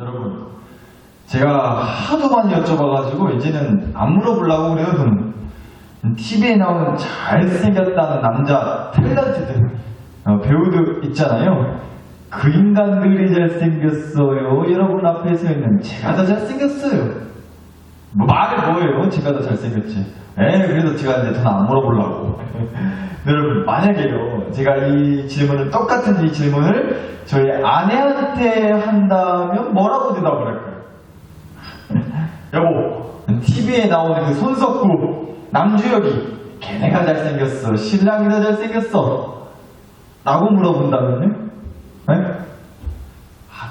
여러분, 제가 하도 많이 여쭤봐가지고 이제는 안 물어보려고 그래요. 저는 TV에 나오는 잘생겼다는 남자 탤런트들 배우들 있잖아요. 그 인간들이 잘생겼어요. 여러분 앞에 서 있는 제가 더 잘생겼어요. 뭐 말이 뭐예요? 제가 더 잘생겼지. 그래서 제가 이제 더 안 물어보려고. 여러분, 만약에요, 제가 이 질문을, 똑같은 이 질문을 저희 아내한테 한다면 뭐라고 대답을 할까요? 여보, TV에 나오는 그 손석구, 남주혁이, 걔네가 잘생겼어. 신랑이 더 잘생겼어. 라고 물어본다면요?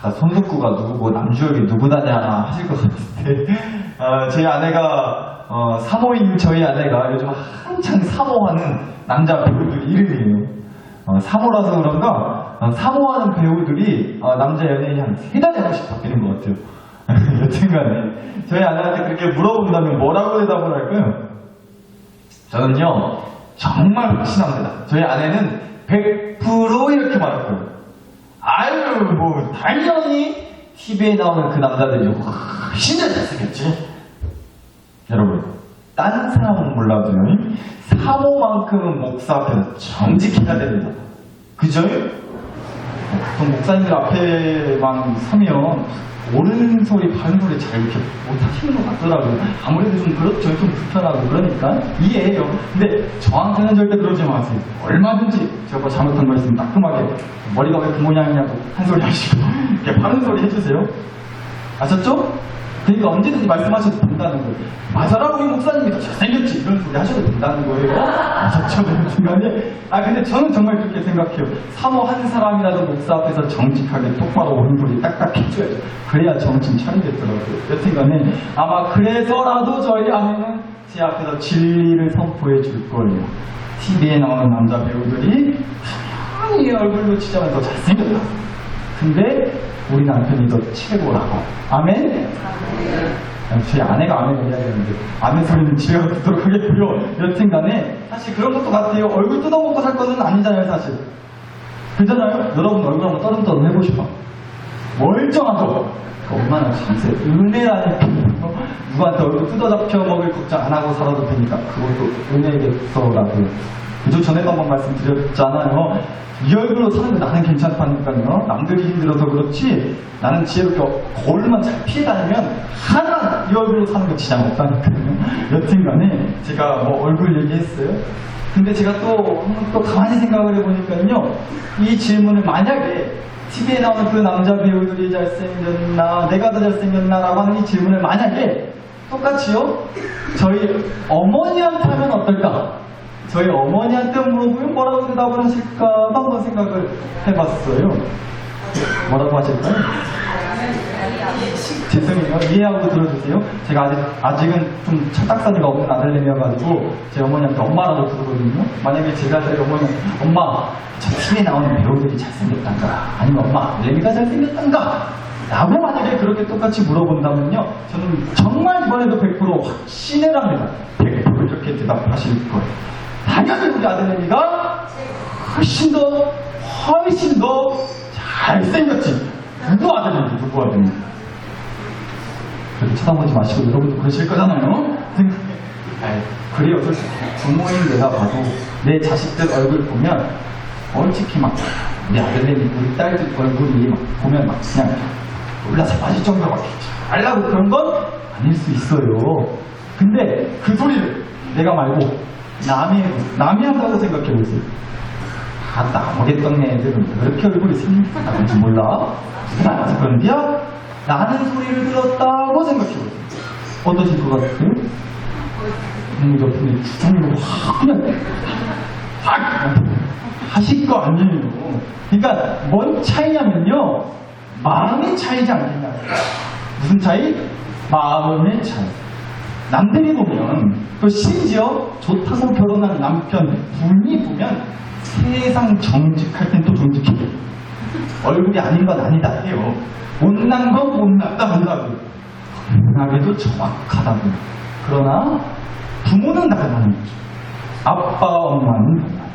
나 손석구가 누구고 남주혁이 누구다냐 하실 것 같은데, 저희 아내가, 사모인 저희 아내가 요즘 한창 사모하는 남자 배우들 이름이에요. 사모라서 그런가, 사모하는 배우들이, 남자 연예인이 한 3달에 한 번씩 바뀌는 것 같아요. 여튼간에, 저희 아내한테 그렇게 물어본다면 뭐라고 대답을 할까요? 저는요, 정말 확신합니다. 저희 아내는 100% 이렇게 말할 거예요. 아유, 뭐, 당연히 TV에 나오는 그 남자들이 훨씬 더 잘생겼지. 여러분, 딴 사람은 몰라도요, 사모만큼은 목사 앞에서 정직해야 됩니다. 그죠? 보통 목사님들 앞에만 서면 옳은 소리, 바른 소리 잘 이렇게 못하시는 것 같더라고요. 아무래도 좀 그렇죠. 좀 불편하고 그러니까 이해해요. 근데 저한테는 절대 그러지 마세요. 얼마든지 제가 뭐 잘못한 거 있으면 따끔하게 머리가 왜 그 모양이냐고 한 소리 하시고 이렇게 바른 소리 해주세요. 아셨죠? 그러니까 언제든지 말씀하셔도 된다는 거예요. 맞아라, 우리 목사님이 더 잘생겼지. 이런 소리 하셔도 된다는 거예요. 아셨죠? 중간에. 근데 저는 정말 그렇게 생각해요. 사모한 사람이라도 목사 앞에서 정직하게 똑바로 옳은 소리 딱딱 해줘야죠. 그래야 정신 차리겠더라고요. 여튼간에 아마 그래서라도 저희 아내는 제 앞에서 진리를 선포해 줄 거예요. TV에 나오는 남자 배우들이 당연히 얼굴로 치자면 더 잘생겼다. 근데 우리 남편이 더 최고라고. 아멘? 저희 아내가 아멘 해야 되는데 아멘 소리는 집에 가서 듣도록 하겠고요. 여튼간에 사실 그런 것도 같아요. 얼굴 뜯어먹고 살 것은 아니잖아요, 사실. 그잖아요? 여러분 얼굴 한번 떠듬떠듬 해보시고 멀쩡하죠? 얼마나 감사해. 은혜라는 누구한테 얼굴 뜯어잡혀 먹을 걱정 안 하고 살아도 되니까 그것도 은혜겠더라고요. 그저 전에도 한번 말씀드렸잖아요. 이 얼굴로 사는 거 나는 괜찮다니까요. 남들이 힘들어서 그렇지 나는 지혜롭게 거울만 잘 피해 다니면 하나 이 얼굴로 사는 거 지장 없다니까요. 여튼간에 제가 뭐 얼굴 얘기했어요. 근데 제가 또 가만히 생각을 해보니까요. 이 질문을 만약에 TV에 나오는 그 남자 배우들이 잘생겼나 내가 더 잘생겼나 라고 하는 이 질문을 만약에 똑같이요. 저희 어머니한테 하면 어떨까? 저희 어머니한테 물어보면 뭐라고 대답을 하실까 한번 생각을 해봤어요. 뭐라고 하실까요? 죄송해요. 이해하고 들어주세요. 제가 아직은 좀 착각사지가 없는 아들내미여가지고 제 어머니한테 엄마라고 부르거든요. 만약에 제가 저희 어머니한테 엄마, 저 TV에 나오는 배우들이 잘생겼단가 아니면 엄마, 내미가 잘생겼단가 라고 만약에 그렇게 똑같이 물어본다면요. 저는 정말 이번에도 100% 확신을 합니다. 100% 이렇게 대답하실 거예요. 당연히 우리 아들내미가 훨씬 더 잘생겼지. 누구 아들내미? 그렇게 쳐다보지 마시고 여러분도 그러실 거잖아요. 그래요. 솔직히 부모인 내가 봐도 내 자식들 얼굴 보면 솔직히 막 우리 아들내미, 우리 딸들 얼굴이 막 보면 막 그냥 놀라서 빠질 정도로 막 잘나고 그런 건 아닐 수 있어요. 근데 그 소리를 내가 말고 남이 한다고 생각해보세요. 나무겠던 애들은 그렇게 얼굴이 생겼다는지 몰라? 나라서 그런데야? 나는 소리를 들었다고 생각해보세요. 어떠실 것 같아요? 옆에 주장으로 그냥 하실 거 아니에요. 그러니까 뭔 차이냐면요. 마음의 차이지 않겠냐. 무슨 차이? 마음의 차이. 남들이 보면 또 심지어 좋다고 결혼한 남편 분이 보면 세상 정직할 땐 또 정직해요. 얼굴이 아닌 건 아니다 해요. 못난 건 못났다 한다고. 건강하게도 정확하다고. 그러나 부모는 다르다는 거죠. 아빠 엄마는 달라요.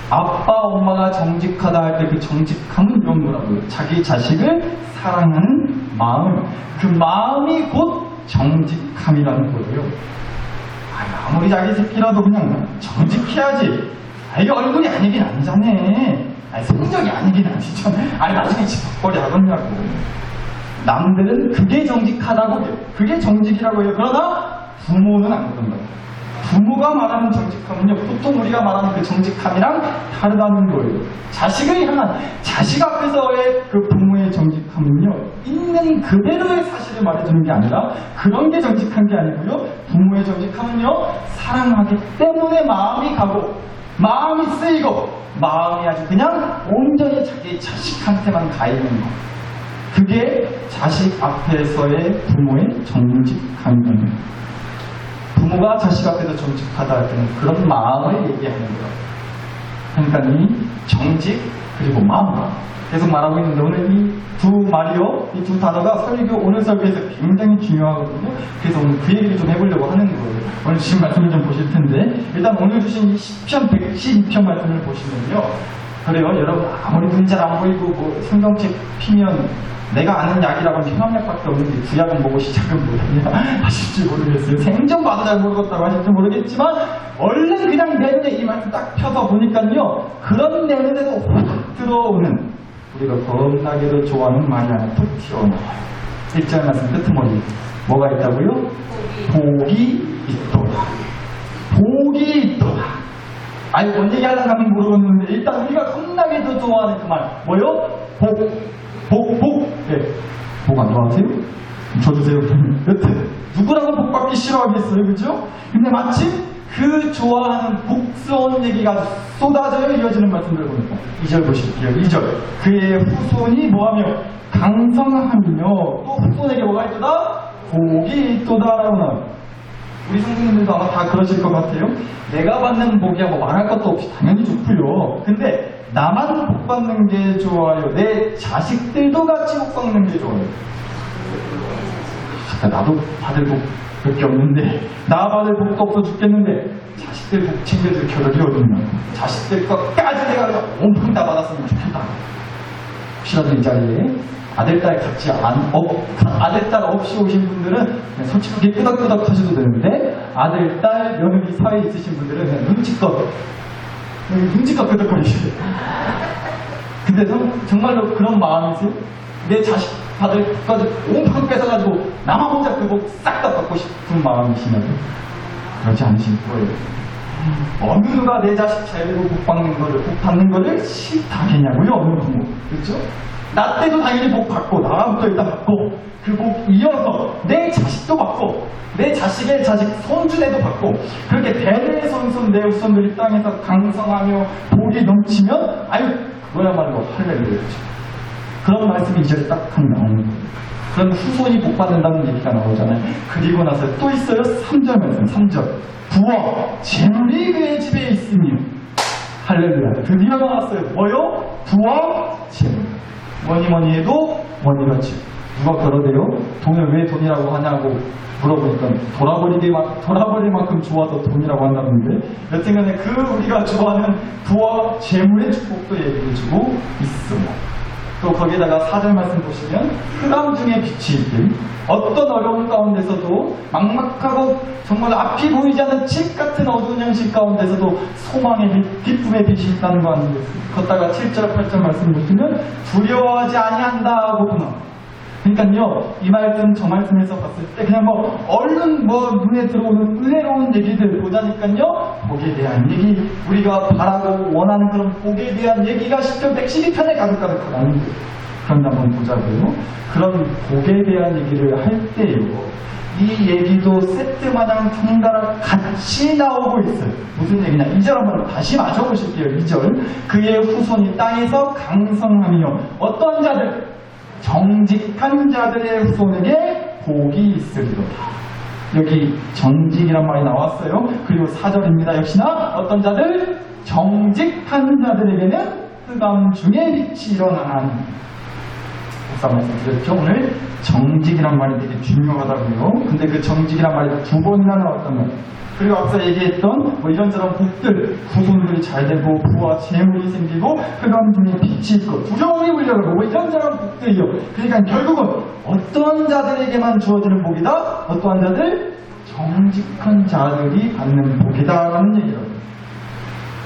아빠 엄마가 정직하다 할 때 그 정직함은 이런 거라고요. 자기 자식을 사랑하는 마음, 그 마음이 곧 정직함이라는 거예요. 아무리 자기 새끼라도 그냥 정직해야지. 이게 얼굴이 아니긴 아니잖아. 성적이 아니긴 아니잖아. 나중에 집밥거리 하겠냐고. 남들은 그게 정직하다고 해요. 그게 정직이라고 해요. 그러나 부모는 안 그런다. 부모가 말하는 정직함은요, 보통 우리가 말하는 그 정직함이랑 다르다는 거예요. 자식을 향한, 자식 앞에서의 그 부모의 정직함은요, 있는 그대로의 사실을 말해주는 게 아니라 그런 게 정직한 게 아니고요, 부모의 정직함은요, 사랑하기 때문에 마음이 가고, 마음이 쓰이고, 마음이 아주 그냥 온전히 자기 자식한테만 가 있는 거. 그게 자식 앞에서의 부모의 정직함입니다. 부모가 자식 앞에서 정직하다 할 때는 그런 마음을 얘기하는 거예요. 그러니까 이 정직 그리고 마음 계속 말하고 있는데 오늘 이 두 말이요, 이 두 단어가 오늘 설교에서 굉장히 중요하거든요. 그래서 오늘 그 얘기를 좀 해보려고 하는 거예요. 오늘 지금 말씀을 좀 보실 텐데 일단 오늘 주신 이 시편 112편 말씀을 보시면요, 그래요, 여러분 아무리 눈이 잘 안 보이고 뭐 성경책 피면 내가 아는 약이라고 하면 혈압약밖에 없는데 구약은 보고 시작은 뭐냐 하실지 모르겠어요. 생전 봐도 잘 모르겠다고 하실지 모르겠지만 얼른 그냥 내 눈에 이 말씀 딱 펴서 보니까요, 그런 내 눈에도 확 들어오는 우리가 겁나게도 좋아하는 말이 하나 툭 튀어나와요. 1절 말씀 끄트머리 뭐가 있다고요? 복이 있도다. 복이 있도다. 뭔 얘기 하려고 하면 모르겠는데 일단 우리가 겁나게도 좋아하는 그 말 뭐요? 복. 네. 복 안 좋아하세요? 줘주세요. 여튼 누구라고 복 받기 싫어하겠어요, 그죠? 근데 마침 그 좋아하는 복스러운 얘기가 쏟아져요. 이어지는 말씀을 보니까 2절 보실게요. 2절 그의 후손이 뭐하며 강성하며 또 후손에게 뭐가 있도다? 복이 있도다라고 나와요. 우리 선생님들도 아마 다 그러실 것 같아요. 내가 받는 복이야 뭐 말할 것도 없이 당연히 좋고요. 근데 나만 복 받는 게 좋아요? 내 자식들도 같이 복 받는 게 좋아요? 나도 받을 복 몇 개 없는데, 나 받을 복도 없어 죽겠는데 자식들 복 챙겨줄 겨를이 어딨나. 자식들 것까지 내가 온통 다 받았으면 좋겠다. 혹시라도 이 자리에 아들, 딸 같이 아들, 딸 없이 오신 분들은 솔직하게 끄덕끄덕 하셔도 되는데, 아들, 딸, 며느리 사이에 있으신 분들은 그냥 눈치껏 끄덕거리시죠. 근데 정말로 그런 마음이세요? 내 자식 받을 것까지 온통 뺏어가지고 나만 혼자 그 복 싹 다 받고 싶은 마음이시냐고? 그렇지 않으실 거예요. 어느 누가 내 자식 자유로 복 받는 거를 싫다겠냐고요? 어느 부모. 그렇죠? 나 때도 당연히 복 받고, 나부터 일단 받고, 그 복 이어서 내 자식도 받고, 내 자식의 자식 손주내도 받고, 그렇게 대대손손 내 후손들이 땅에서 강성하며 복이 넘치면, 그거야말로 할렐루야죠. 그런 말씀이 이제 딱 나오는 거예요. 그럼 후손이 복 받는다는 얘기가 나오잖아요. 그리고 나서 또 있어요. 3절 말씀, 3절. 부와 재물이 그의 집에 있으며, 할렐루야. 드디어 나왔어요. 뭐요? 부와 재물. 뭐니 해도 원이같이. 누가 그러대요? 돈을 왜 돈이라고 하냐고 물어보니까 돌아버릴 만큼 좋아서 돈이라고 한다는데, 여튼간에 우리가 좋아하는 부와 재물의 축복도 얘기해주고 있습니다. 또 거기에다가 4절 말씀 보시면 흑암 중에 빛이 있길, 어떤 어려운 가운데서도 막막하고 정말 앞이 보이지 않는 집 같은 어두운 현실 가운데서도 소망의 빛, 기쁨의 빛이 있다는 거 아니겠습니까? 걷다가 7절 8절 말씀 보시면 두려워하지 아니한다고 보나. 그러니까요, 이 말씀 저 말씀에서 봤을 때 그냥 얼른 눈에 들어오는 은혜로운 얘기들 보자니까요, 복에 대한 얘기, 우리가 바라고 원하는 그런 복에 대한 얘기가 10편 112편에 가득가득하다는 거예요. 그런데 한번 보자고요. 그런 복에 대한 얘기를 할 때요, 이 얘기도 세트 마냥 정달아 같이 나오고 있어요. 무슨 얘기냐? 2절 한번 다시 맞춰보실게요. 2절 그의 후손이 땅에서 강성하며 어떤 자들? 정직한 자들의 후손에게 복이 있으리로다. 여기 정직이란 말이 나왔어요. 그리고 4절입니다. 역시나 어떤 자들? 정직한 자들에게는 흑암 중에 빛이 일어나는. 목사 말씀드렸죠. 오늘 정직이란 말이 되게 중요하다고요. 근데 그 정직이란 말이 두 번이나 나왔단 말이에요. 그리고 앞서 얘기했던 뭐 이런저런 복들, 후손들이 잘 되고 부와 재물이 생기고 흑암 중에 빛이 있고 두려움이 물려가고 뭐 이런저런 복들이요. 그러니까 결국은 어떠한 자들에게만 주어지는 복이다. 어떠한 자들? 정직한 자들이 받는 복이다라는 얘기라고요.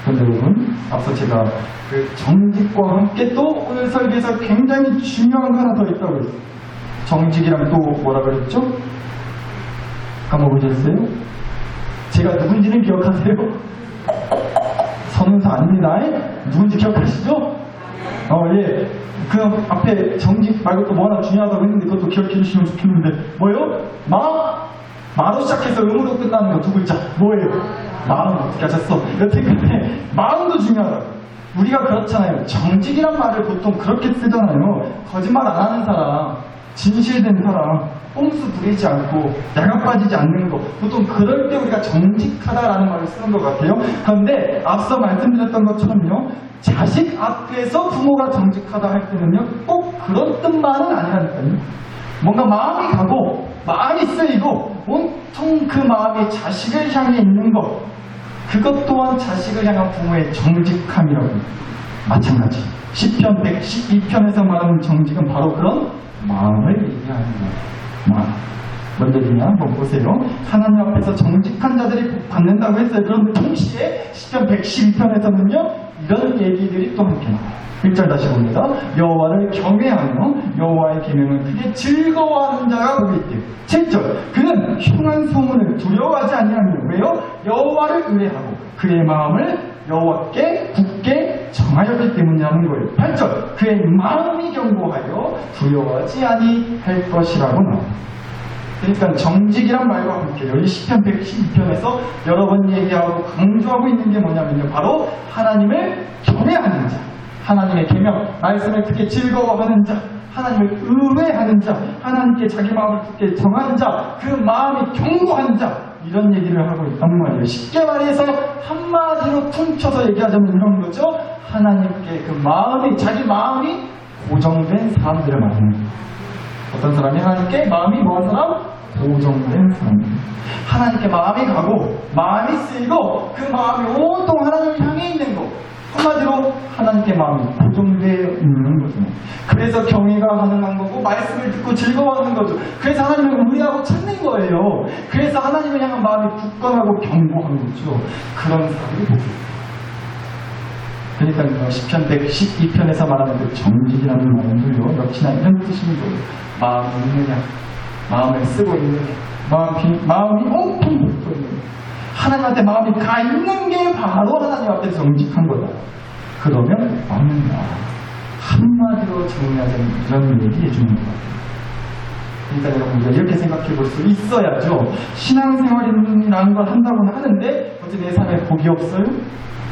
그런데 여러분, 앞서 제가 그 정직과 함께 또 오늘 설계에서 굉장히 중요한 거 하나 더 있다고 했어요. 정직이랑 또 뭐라 그랬죠? 까먹으셨어요? 제가 누군지는 기억하세요? 선운사 아닙니다. 누군지 기억하시죠? 예. 그 앞에 정직 말고 또 뭐 하나 중요하다고 했는데 그것도 기억해 주시면 좋겠는데 뭐예요? 마로 시작해서 음으로 끝나는 거 두 글자 뭐예요? 마음 어떻게 하셨어? 여태까지 마음도 중요하다. 우리가 그렇잖아요. 정직이란 말을 보통 그렇게 쓰잖아요. 거짓말 안 하는 사람, 진실된 사람, 꼼수 부리지 않고 야가 빠지지 않는 거, 보통 그럴 때 우리가 정직하다라는 말을 쓰는 것 같아요. 그런데 앞서 말씀드렸던 것처럼요, 자식 앞에서 부모가 정직하다 할 때는요 꼭 그런 뜻만은 아니라니까요. 뭔가 마음이 가고 마음이 쓰이고 온통 그 마음이 자식을 향해 있는 것, 그것 또한 자식을 향한 부모의 정직함이라고. 마찬가지 시편 112편에서 말하는 정직은 바로 그런 마음을 얘기하는 거예요. 먼저 한번 보세요. 하나님 앞에서 정직한 자들이 복 받는다고 했어요. 그런데 동시에 시편 112편에서는요 이런 얘기들이 또 함께 나와요. 1절 다시 봅니다. 여호와를 경외하며 여호와의 계명을 크게 즐거워하는 자가 복이 있대요. 7절 그는 흉한 소문을 두려워하지 아니하며 왜요? 여호와를 의뢰하고 그의 마음을 여호와께 굳게 정하였기 때문이라는 거예요. 8절 그의 마음이 견고하여 두려워하지 아니할 것이라고 나옵니다. 그러니까 정직이란 말과 함께 여기 시편 112편에서 여러 번 얘기하고 강조하고 있는 게 뭐냐면요, 바로 하나님을 경외하는 자, 하나님의 계명, 말씀을 크게 즐거워하는 자, 하나님을 의뢰하는 자, 하나님께 자기 마음을 굳게 정한 자, 그 마음이 견고한 자, 이런 얘기를 하고 있단 말이에요. 쉽게 말해서 한마디로 퉁쳐서 얘기하자면 이런 거죠. 하나님께 그 마음이, 자기 마음이 고정된 사람들을 말하는 거예요. 어떤 사람이 하나님께 마음이 뭐한 사람? 고정된 사람입니다. 하나님께 마음이 가고 마음이 쓰이고 그 마음이 온통 하나님을 향해 있는 거, 한마디로 하나님께 마음이 고정되어 있는 거죠. 그래서 경외가 가능한 거고 말씀을 듣고 즐거워하는 거죠. 그래서 하나님을 의뢰하고 찾는 거예요. 그래서 하나님을 향한 마음이 굳건하고 견고한 거죠. 그런 사람이 복이에요. 그러니까 시편 112편에서 말하는 그 정직이라는 말은요 역시나 이런 뜻인 거예요. 마음이 있느냐, 마음을 쓰고 있느냐, 마음이 온통 붙어 있느냐. 하나님한테 마음이 가 있는 게 바로 하나님 앞에 정직한 거다. 그러면 맞는다. 한마디로 정리하자면 이런 얘기 해주는 것 같아요. 그러니까 여러분 우리가 이렇게 생각해 볼 수 있어야죠. 신앙생활이라는 걸 한다고는 하는데 어째 내 삶에 복이 없어요?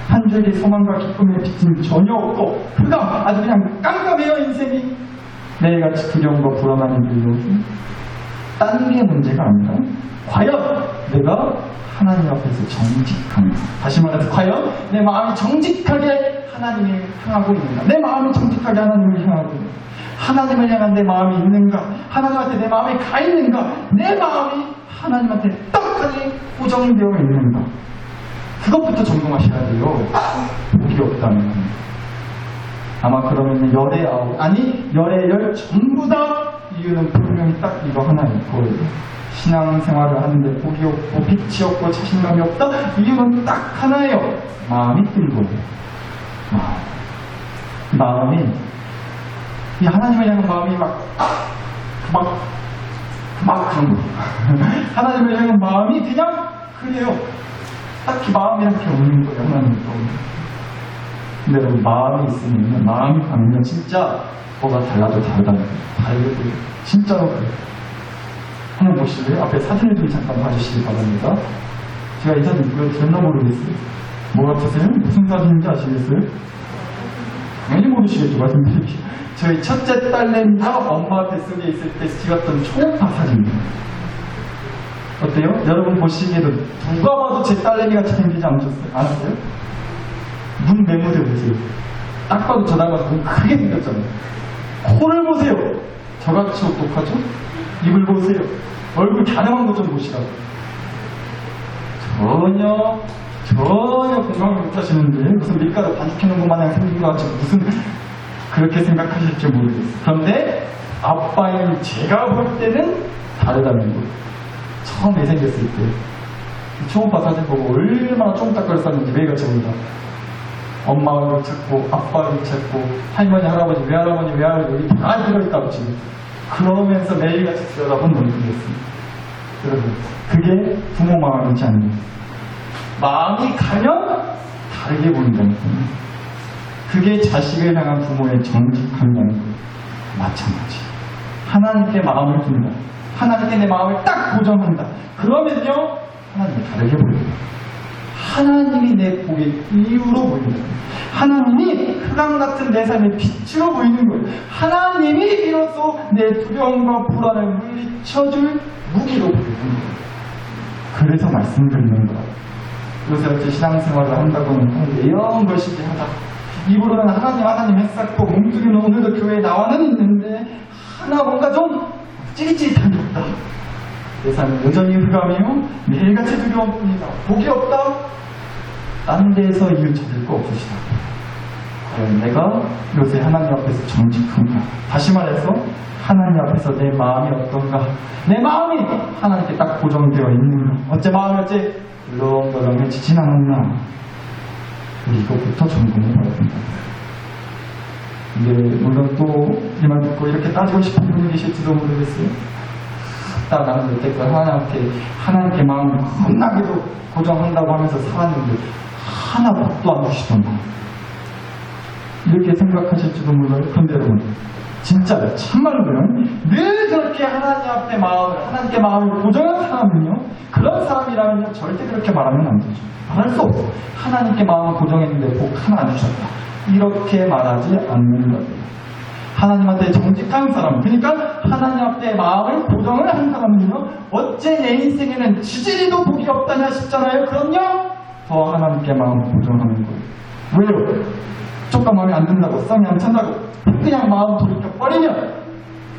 한 줄기 소망과 기쁨의 빛은 전혀 없고 흑암, 아주 그냥 깜깜해요. 인생이 매일같이 두려움과 불안함이 밀려오죠. 딴 게 문제가 아니라 과연 내가 하나님 앞에서 정직한가, 다시 말해서 과연 내 마음이 정직하게 하나님을 향하고 있는가, 내 마음이 정직하게 하나님을 향하고 있는가, 하나님을 향한 내 마음이 있는가, 하나님한테 내 마음이 가 있는가, 내 마음이 하나님한테 떡하니 고정되어 있는가, 그것부터 점검하셔야 돼요. 복이 없다는 겁니다. 아마 그러면 열의 아홉, 아니 열의 열 전부 다 이유는 분명히 딱 이거 하나일 거예요. 신앙생활을 하는데 복이 없고 빛이 없고 자신감이 없다. 이유는 딱 하나예요. 마음이 뜬 거예요. 마음이 이 하나님을 향한 마음이 막 그런 거예요. 하나님을 향한 마음이 그냥 그래요. 딱히 마음이 이렇게 없는 거예요. 하나님도. 근데 여러분 마음이 있으면, 마음이 가면 진짜 뭐가 달라도 다르다는 거예요. 다르고 진짜로 그래요. 한번 보실래요? 앞에 사진을 좀 잠깐 봐주시기 바랍니다. 제가 이 사진 보여드렸나 모르겠어요. 뭐 같으세요? 무슨 사진인지 아시겠어요? 당연히 모르시겠죠. 말씀드릴게요. 저희 첫째 딸내미가 엄마 뱃속에 있을 때 찍었던 초음파 사진입니다. 어때요? 여러분 보시기에도 누가 봐도 제 딸내미가 생기지 않았어요? 눈 매무새 보세요. 딱 봐도 저 닮아서 눈 크게 생겼잖아요. 코를 보세요. 저같이 똑똑하죠? 입을 보세요. 얼굴 갸름한 것 좀 보시라고. 전혀 공감을 못하시는데 무슨 밀가루 반죽해놓은 것 마냥 생긴 것 같이 무슨 그렇게 생각하실지 모르겠어요. 그런데 아빠인 제가 볼 때는 다르다는 거예요. 처음에 생겼을 때 초음파 사진 보고 얼마나 쫑딱거려 쌌는지 매일같이 봅니다. 엄마 얼굴 찾고 아빠 얼굴 찾고 할머니 할아버지 외할아버지 여기 다 들어있다고 지금 그러면서 매일같이 들여다본 얼굴이었습니다. 여러분 그게 부모 마음이지 않나요? 마음이 가면 다르게 보인다니까요. 그게 자식을 향한 부모의 정직함이라는 거예요. 마찬가지. 하나님께 마음을 둔다. 하나님께 내 마음을 딱 고정한다. 그러면요 하나님이 다르게 보입니다. 하나님이 내 복의 이유로 보인다. 하나님이 흑암 같은 내 삶의 빛으로 보이는 거예요. 하나님이 비로소 내 두려움과 불안을 물리쳐줄 무기로 보이는 거예요. 그래서 말씀드리는 거예요. 요새 어째 신앙생활을 한다고는 하는데 이런 걸 쉽게 하다. 입으로는 하나님 했었고 몸뚱이는 오늘도 교회에 나와는 있는데 하나 뭔가 좀 찌릿찌릿한 게 없다. 내 삶은 여전히 흑암이요. 매일같이 두려움뿐이다. 복이 없다. 딴 데서 이유 찾을 거 없으시다. 과연 내가 요새 하나님 앞에서 정직한가? 다시 말해서 하나님 앞에서 내 마음이 어떤가? 내 마음이 하나님께 딱 고정되어 있는가? 어째 마음이 어째 덜렁덜렁해지진 않았나? 이것부터 점검해 봐야 된다. 근데 물론 또 이 말 듣고 이렇게 따지고 싶은 분이 계실지도 모르겠어요. 나는 여태껏 하나님께 마음을 겁나게도 고정한다고 하면서 살았는데 하나 복도 안 주시던가 이렇게 생각하실지도 몰라요. 그런데 여러분 진짜로 참말로요 늘 그렇게 하나님께 마음을 고정한 사람은요 그런 사람이라면요 절대 그렇게 말하면 안 되죠. 말할 수 없어. 하나님께 마음을 고정했는데 복 하나 안 주셨다 이렇게 말하지 않는 거예요. 하나님한테 정직한 사람, 그러니까 하나님 앞에 마음을 고정을 한 사람은요 어째 내 인생에는 지지리도 복이 없다냐 싶잖아요. 그럼요 더 하나님께 마음을 고정하는 거예요. 왜요? 조금 마음에 안 든다고 썸이 안 찬다고 그냥 마음 돌이켜버리면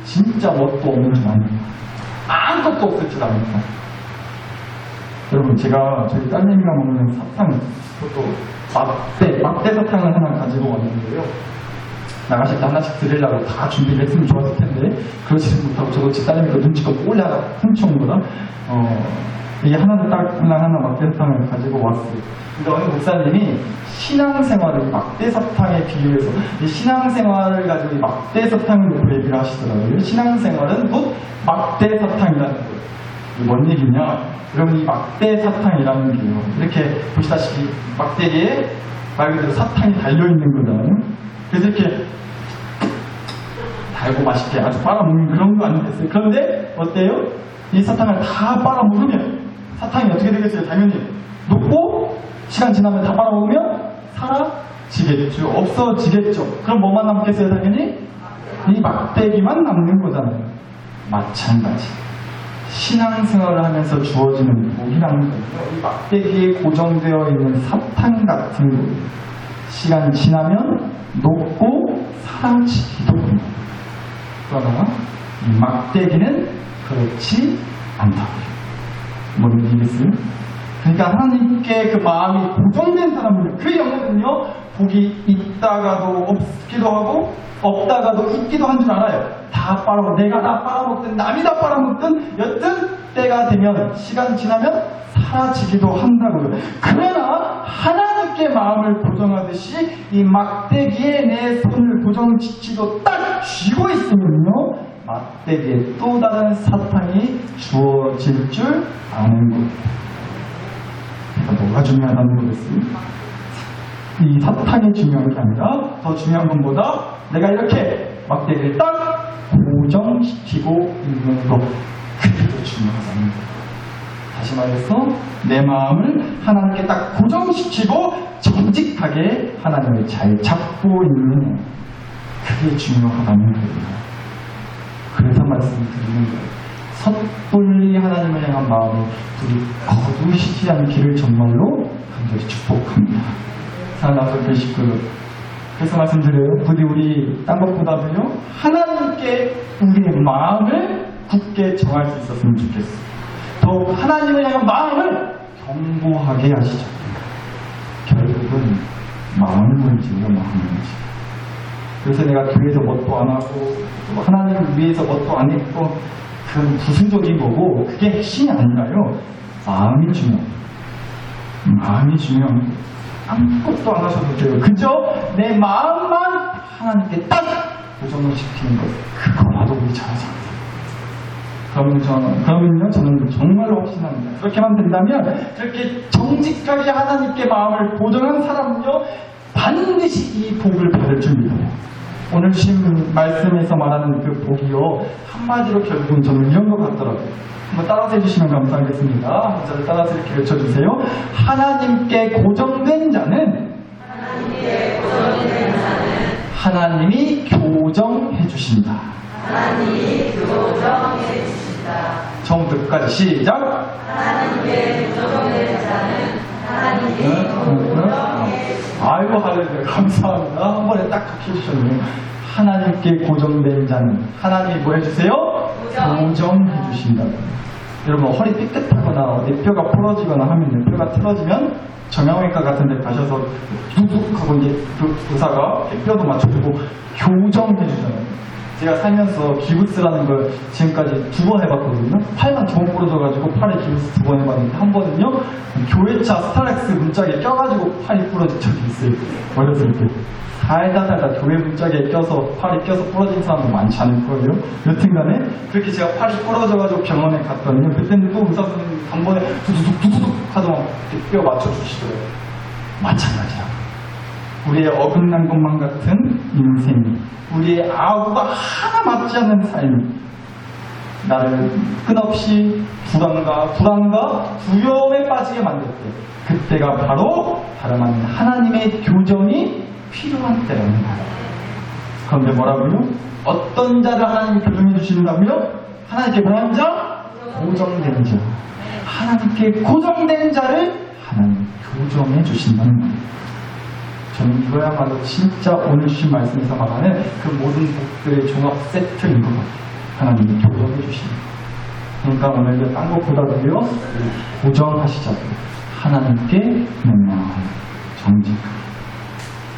진짜 뭣도 없는 줄 아니까 아무것도 없을 줄 아니까. 여러분 제가 저희 딸내미가 먹는 사탕 그것도 막대 사탕을 하나 가지고 왔는데요. 나가실 때 하나씩 드리려고 다 준비를 했으면 좋았을 텐데 그러지는 못하고 저도 제 딸내미가 눈치껏 몰래 훔쳐온 거다. 이게 하나 막대 사탕을 가지고 왔어요. 근데 어느 목사님이 신앙생활을 막대 사탕에 비유해서 이 신앙생활을 가지고 이 막대 사탕을 놓고 얘기를 하시더라고요. 신앙생활은 곧 막대 사탕이라는 거예요. 이게 뭔 얘기냐? 여러분 이 막대 사탕이라는 게요. 이렇게 보시다시피 막대기에 말 그대로 사탕이 달려있는 거잖아요. 그래서 이렇게 달고 맛있게 아주 빨아먹는 그런 거 아니겠어요? 그런데 어때요? 이 사탕을 다 빨아먹으면 사탕이 어떻게 되겠어요? 당연히 녹고 시간 지나면 다 빨아먹으면 사라지겠죠. 없어지겠죠. 그럼 뭐만 남겠어요? 당연히 이 막대기만 남는 거잖아요. 마찬가지. 신앙생활을 하면서 주어지는 복이라는 거예요. 이 막대기에 고정되어 있는 사탕 같은 거예요. 시간이 지나면 녹고 사라지기도 합니다. 그러나 이 막대기는 그렇지 않다고요. 뭔 얘기겠어요? 그러니까 하나님께 그 마음이 고정된 사람은요, 그 영혼은요, 복이 있다가도 없기도 하고 없다가도 있기도 한 줄 알아요. 다 빨아먹고 내가 다 빨아먹든 남이 다 빨아먹든 여튼 때가 되면 시간 지나면 사라지기도 한다고요. 그러나 하나님께 마음을 고정하듯이 이 막대기에 내 손을 고정지키고 딱 쥐고 있으면요 막대기에 또 다른 사탕이 주어질 줄 아는 거예요. 그러니까 뭐가 중요하다는 거겠어요? 이 사탕이 중요한 게 아니라 더 중요한 건 뭐다? 내가 이렇게 막대기를 딱 고정시키고 있는 것, 그게 더 중요하다는 거예요. 다시 말해서 내 마음을 하나님께 딱 고정시키고 정직하게 하나님을 잘 잡고 있는, 그게 중요하다는 거예요. 그래서 말씀드리는 거예요. 섣불리 하나님을 향한 마음을 둘이 거두시지 않기를 정말로 간절히 축복합니다. 사랑하는 교식들, 그래서 말씀드려요. 부디 우리 딴 것보다도요 하나님께 우리의 마음을 굳게 정할 수 있었으면 좋겠어요. 더욱 하나님을 향한 마음을 견고하게 하시죠. 결국은 마음의 문제예요, 마음의 문제. 그래서 내가 교회에서 뭣도 안 하고 하나님을 위해서 뭣도 안 했고 그건 부수적인 거고 그게 핵심이 아니라요. 마음이 중요해요. 마음이 중요한 아무것도 안 하셔도 돼요. 그저 내 마음만 하나님께 딱 고정을 시키는 것. 그거라도 우리 잘하지 않아요. 그러면요, 저는 정말로 확신합니다. 그렇게만 된다면, 그렇게 정직하게 하나님께 마음을 고정한 사람은요, 반드시 이 복을 받을 줄 믿어요. 오늘 주신 말씀에서 말하는 그 복이요, 한마디로 결국은 저는 이런 것 같더라고요. 한번 따라서 해주시면 감사하겠습니다. 저를 따라서 이렇게 외쳐주세요. 하나님께 고정된 자는 하나님이 교정해 주신다. 하나님이 교정해 주신다. 처음부터 끝까지 시작. 하나님께 고정된 자는 하나님이 교정해 주신다. 아이고 할렐루야 감사합니다. 한 번에 딱 해주셨네요. 하나님께 고정된 자는 하나님이 뭐 해주세요? 고정해 주신다. 여러분 허리 삐끗하거나 어디 뼈가 부러지거나 하면 뼈가 틀어지면 정형외과 같은 데 가셔서 뚝뚝 하고 이제 그 의사가 뼈도 맞춰주고 교정해 주잖아요. 제가 살면서 기부스라는 걸 지금까지 2번 해봤거든요. 팔만 2번 부러져가지고 팔에 기부스 2번 해봤는데 한 번은요 교회차 스타렉스 문짝에 껴가지고 팔이 부러진 적이 있어요. 어렸을 때. 살다 교회 문짝에 껴서 팔이 껴서 부러진 사람도 많지 않을 거예요. 여튼간에 그렇게 제가 팔이 부러져가지고 병원에 갔더니 그때는 또 의사 선생님이 단번에 두두둑 하더만 뼈 맞춰주시더라고요. 마찬가지야. 우리의 어긋난 것만 같은 인생, 우리의 아우가 하나 맞지 않는 삶, 나를 끝없이 불안과 두려움에 빠지게 만들 때, 그때가 바로 다름 아닌 하나님의 교정이 필요한 때라는 거예요. 그런데 뭐라고요? 어떤 자를 하나님이 교정해 주신다고요? 하나님께 뭐한 자? 고정된 자. 하나님께 고정된 자를 하나님 교정해 주신다는 거예요. 저는 이거야말로 진짜 오늘 주신 말씀에서 말하는 그 모든 복들의 종합 세트인 것 같아요. 하나님이 교정해 주십니다. 그러니까 오늘 딴 것보다도요, 고정하시자고요. 하나님께 내 마음 정직하게.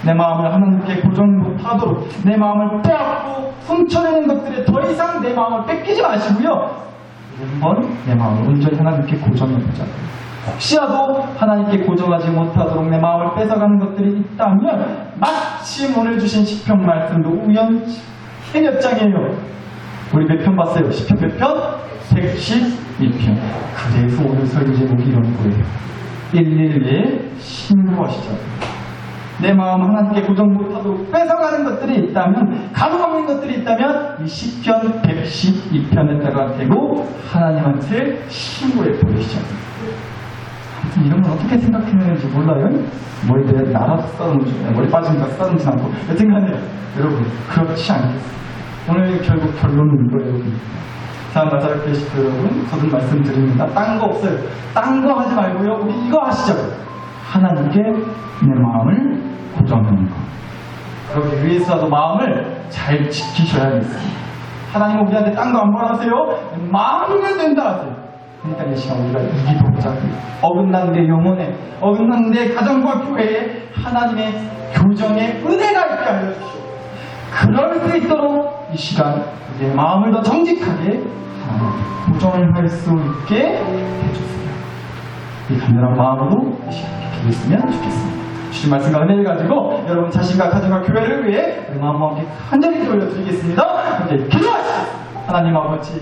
내 마음을 하나님께 고정 못하도록 내 마음을 빼앗고 훔쳐내는 것들에 더 이상 내 마음을 뺏기지 마시고요. 한번 내 마음을 온전히 하나님께 고정해보자. 혹시라도 하나님께 고정하지 못하도록 내 마음을 뺏어가는 것들이 있다면 마침 오늘 주신 시편 말씀도 우연치 몇 장이에요. 우리 몇 편 봤어요? 시편 몇 편? 112편. 그래서 오늘 설교 제목이 이런 거예요. 111에 신고하시자고요. 내 마음 하나님께 고정 못하도록 뺏어가는 것들이 있다면, 가로막는 것들이 있다면 이 시편 112편에다가 대고 하나님한테 신고해 보내시죠. 아무튼 이런 건 어떻게 생각했는지 몰라요. 머리에 나라도 써놓지, 머리 빠진 거 써놓지 않고. 여튼간에 여러분 그렇지 않겠어요. 오늘 결국 결론은 이거예요. 자, 마지막에 여러분 거듭 말씀드립니다. 딴 거 없어요. 딴 거 하지 말고요. 우리 이거 하시자고요. 하나님께 내 마음을 고정하는 것. 그러기 위해서라도 마음을 잘 지키셔야겠습니다. 하나님은 우리한테 딴 거 안 말하세요. 마음이면 된다 하세요. 그러니까 이 시간 우리가 이기도자고요. 어긋난 내 영혼에, 어긋난 내 가정과 교회에 하나님의 교정의 은혜가 있게 하여 주시오. 그럴 수 있도록 이 시간 우리의 마음을 더 정직하게 고정을 할 수 있게 해주세요. 이 간절한 마음으로 이 시간 기도했으면 좋겠습니다. 주신 말씀과 은혜를 가지고 여러분 자신과 가정과 교회를 위해 우리 마음과 함께 간절히 기도 올려드리겠습니다. 함께 기도하시겠습니다. 하나님 아버지,